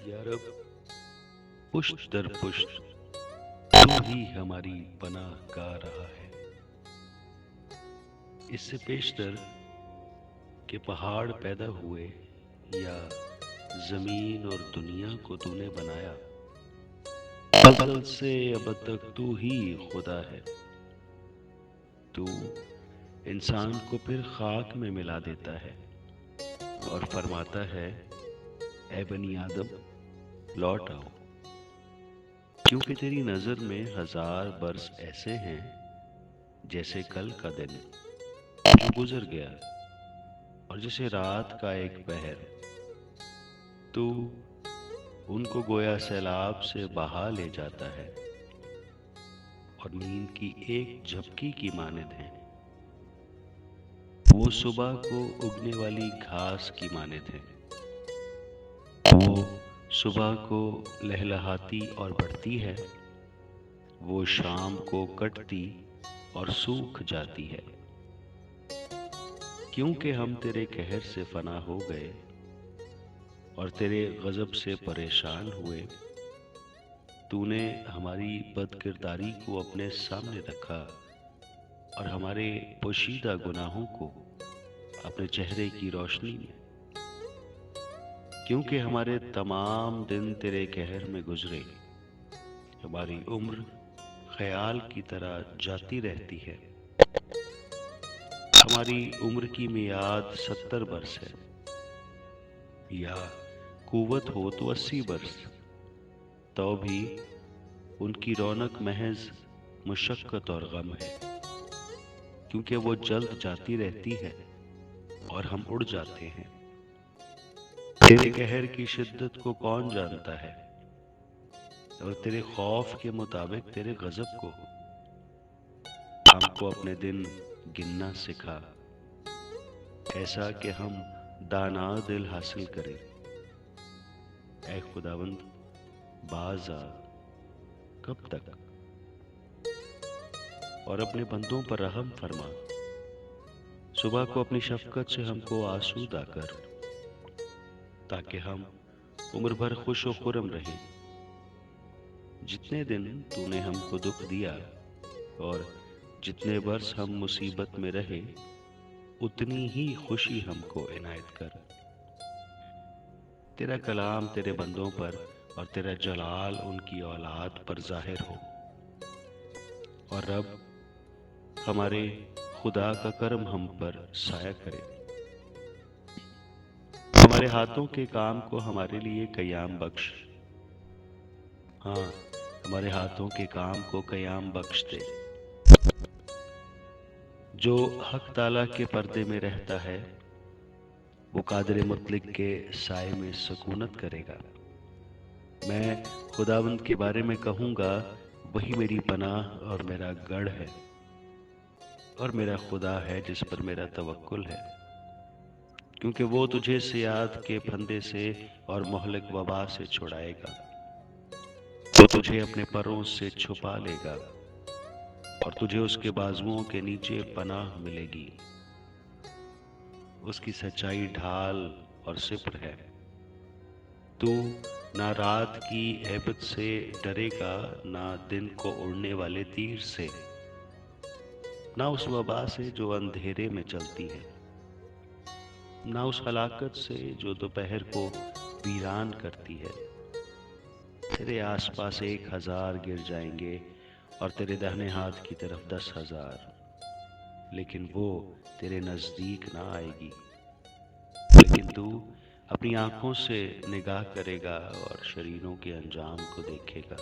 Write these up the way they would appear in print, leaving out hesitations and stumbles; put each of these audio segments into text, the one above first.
یا رب، پشت در پشت تو ہی ہماری پناہ گاہ رہا ہے۔ اس سے پیشتر کہ پہاڑ پیدا ہوئے یا زمین اور دنیا کو تو نے بنایا، ازل سے اب تک تو ہی خدا ہے۔ تو انسان کو پھر خاک میں ملا دیتا ہے اور فرماتا ہے، اے بنی آدم، لوٹ آؤ، کیونکہ تیری نظر میں 1000 برس ایسے ہیں جیسے کل کا دن جو گزر گیا، اور جیسے رات کا ایک پہر۔ تو ان کو گویا سیلاب سے بہا لے جاتا ہے اور نیند کی ایک جھپکی کی مانند ہیں۔ وہ صبح کو اگنے والی گھاس کی مانند ہیں، وہ صبح کو لہلہاتی اور بڑھتی ہے، وہ شام کو کٹتی اور سوکھ جاتی ہے۔ کیونکہ ہم تیرے قہر سے فنا ہو گئے اور تیرے غضب سے پریشان ہوئے، تو نے ہماری بد کرداری کو اپنے سامنے رکھا اور ہمارے پوشیدہ گناہوں کو اپنے چہرے کی روشنی میں۔ کیونکہ ہمارے تمام دن تیرے قہر میں گزرے، ہماری عمر خیال کی طرح جاتی رہتی ہے۔ ہماری عمر کی میعاد 70 برس ہے، یا قوت ہو تو 80 برس، تو بھی ان کی رونق محض مشقت اور غم ہے، کیونکہ وہ جلد جاتی رہتی ہے اور ہم اڑ جاتے ہیں۔ تیرے قہر کی شدت کو کون جانتا ہے، اور تیرے خوف کے مطابق تیرے غضب کو؟ ہم کو اپنے دن گننا سکھا، ایسا کہ ہم دانا دل حاصل کریں۔ اے خداوند، باز آ، کب تک؟ اور اپنے بندوں پر رحم فرما، صبح کو اپنی شفقت سے ہم کو آسودہ کر، تاکہ ہم عمر بھر خوش و خرم رہیں۔ جتنے دن تو نے ہم کو دکھ دیا اور جتنے برس ہم مصیبت میں رہے، اتنی ہی خوشی ہم کو عنایت کر۔ تیرا کلام تیرے بندوں پر اور تیرا جلال ان کی اولاد پر ظاہر ہو۔ اور رب، ہمارے خدا کا کرم ہم پر سایہ کرے، ہمارے ہاتھوں کے کام کو ہمارے لیے قیام بخش۔ ہاں، ہمارے ہاتھوں کے کام کو قیام بخش دے۔ جو حق تعالیٰ کے پردے میں رہتا ہے، وہ قادر مطلق کے سائے میں سکونت کرے گا۔ میں خداوند کے بارے میں کہوں گا، وہی میری پناہ اور میرا گڑھ ہے، اور میرا خدا ہے جس پر میرا توکل ہے۔ کیونکہ وہ تجھے سیاد کے پھندے سے اور مہلک وبا سے چھڑائے گا، وہ تجھے اپنے پروں سے چھپا لے گا، اور تجھے اس کے بازوؤں کے نیچے پناہ ملے گی۔ اس کی سچائی ڈھال اور سپر ہے، تو نہ رات کی ہیبت سے ڈرے گا، نہ دن کو اڑنے والے تیر سے، نہ اس وبا سے جو اندھیرے میں چلتی ہے، نہ اس ہلاکت سے جو دوپہر کو ویران کرتی ہے۔ تیرے آس پاس 1000 گر جائیں گے اور تیرے دہنے ہاتھ کی طرف 10,000، لیکن وہ تیرے نزدیک نہ آئے گی۔ لیکن تو اپنی آنکھوں سے نگاہ کرے گا اور شریروں کے انجام کو دیکھے گا۔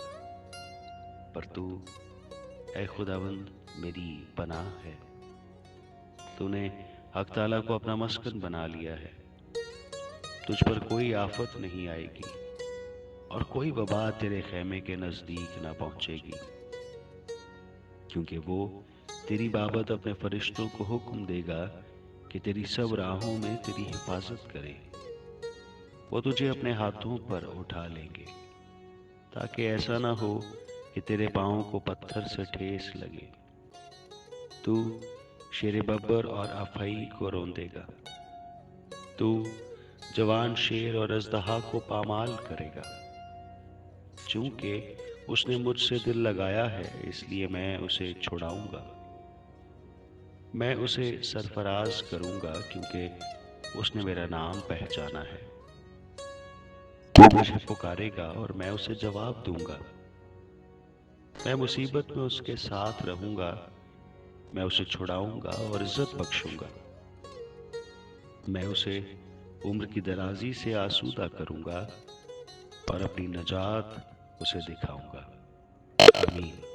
پر تو، اے خداوند، میری پناہ ہے، تو نے حق تعالیٰ کو اپنا مسکن بنا لیا ہے۔ تجھ پر کوئی آفت نہیں آئے گی، اور کوئی وبا تیرے خیمے کے نزدیک نہ پہنچے گی، کیونکہ وہ تیری بابت اپنے فرشتوں کو حکم دے گا کہ تیری سب راہوں میں تیری حفاظت کرے۔ وہ تجھے اپنے ہاتھوں پر اٹھا لیں گے، تاکہ ایسا نہ ہو کہ تیرے پاؤں کو پتھر سے ٹھیس لگے۔ تو شیر ببر اور افعی کو روندے گا، تو جوان شیر اور اژدہا کو پامال کرے گا۔ چونکہ اس نے مجھ سے دل لگایا ہے اس لیے میں اسے چھڑاؤں گا۔ میں اسے سرفراز کروں گا کیونکہ اس نے میرا نام پہچانا ہے۔ وہ مجھے پکارے گا اور میں اسے جواب دوں گا۔ میں مصیبت میں اس کے ساتھ رہوں گا، میں اسے چھڑاؤں گا اور عزت بخشوں گا۔ میں اسے عمر کی درازی سے آسودہ کروں گا اور اپنی نجات اسے دکھاؤں گا۔ آمین۔